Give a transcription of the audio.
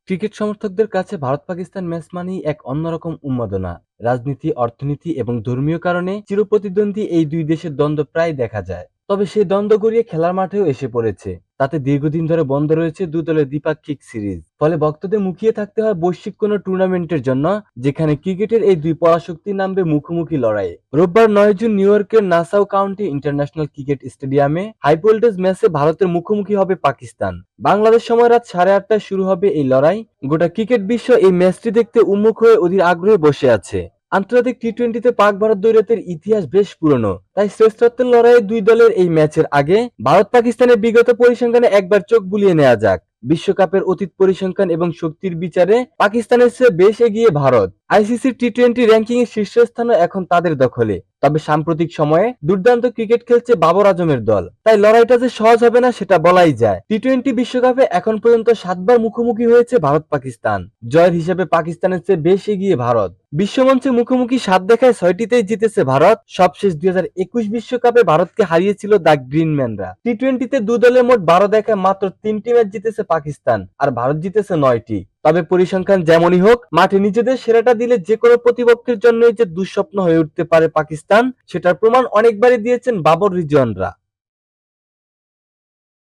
Cricket সমর্থকদের কাছে Bharat Pakistan match মানেই এক অন্যরকম উন্মাদনা। রাজনীতি, অর্থনীতি এবং ধর্মীয় কারণে চিরপ্রতিদ্বন্দ্বী এই দুই দেশের দ্বন্দ্ব প্রায় দেখা যায়। তবে সেই দ্বন্দ্ব গড়িয়ে খেলার মাঠেও এসে পড়েছে। তাতে দীর্ঘদিন ধরে বন্ধ রয়েছে দু দলের দ্বিপাক্ষিক সিরিজ। ফলে ভক্তদের মুখিয়ে থাকতে হয় বৈশ্বিক কোনো টুর্নামেন্টের জন্য, যেখানে ক্রিকেটের এই দুই পরাশক্তি নামবে মুখোমুখি লড়াইয়ে। রোববার ৯ জুন নিউ ইয়র্কের নাসাউ কাউন্টি ইন্টারন্যাশনাল ক্রিকেট স্টেডিয়ামে হাই ভোল্টেজ ম্যাচে ভারতের মুখোমুখি হবে পাকিস্তান। বাংলাদেশ সময় রাত 8:30টায় শুরু হবে এই লড়াই। গোটা ক্রিকেট বিশ্ব এই ম্যাচটি দেখতে উন্মুখ হয়ে অধীর আগ্রহে বসে আছে। আন্তর্জাতিক টি-টোয়েন্টিতে পাক-ভারত দ্বৈরথের ইতিহাস বেশ পুরনো, তাই শ্রেষ্ঠত্বের লড়াইয়ে দুই দলের এই ম্যাচের আগে ভারত-পাকিস্তানের বিগত পরিসংখ্যানে একবার চোখ বুলিয়ে নেওয়া যাক। বিশ্বকাপের অতীত পরিসংখ্যান এবং শক্তির বিচারে পাকিস্তানের চেয়ে বেশ এগিয়ে ভারত। আইসিসির টি-টোয়েন্টি র্যাঙ্কিংয়ে শীর্ষস্থানও এখন তাদের দখলে। তবে সাম্প্রতিক সময়ে দুর্দান্ত ক্রিকেট খেলছে বাবর আজমের দল, তাই লড়াইটা যে সহজ হবে না সেটা বলাই যায়। টি-টোয়েন্টি বিশ্বকাপে এখন পর্যন্ত 7বার মুখোমুখি হয়েছে ভারত-পাকিস্তান। জয়ের হিসেবে পাকিস্তানের চেয়ে বেশ এগিয়ে ভারত। বিশ্বমঞ্চে মুখোমুখি 7 দেখায় 6টিতেই জিতেছে ভারত। সবশেষ 2021 বিশ্বকাপে ভারতকে হারিয়েছিল দ্য গ্রিনম্যানরা। টি-টোয়েন্টিতে দু দলের মোট 12 দেখায় মাত্র 3টি ম্যাচ জিতেছে পাকিস্তান, আর ভারত জিতেছে 9টি। তবে পরিসংখ্যান যেমনই হোক, মাঠে নিজেদের সেরাটা দিলে যে কোনো প্রতিপক্ষের জন্যই যে দুঃস্বপ্ন হয়ে উঠতে পারে পাকিস্তান, সেটার প্রমাণ অনেকবারই দিয়েছেন বাবর রিজওয়ানরা।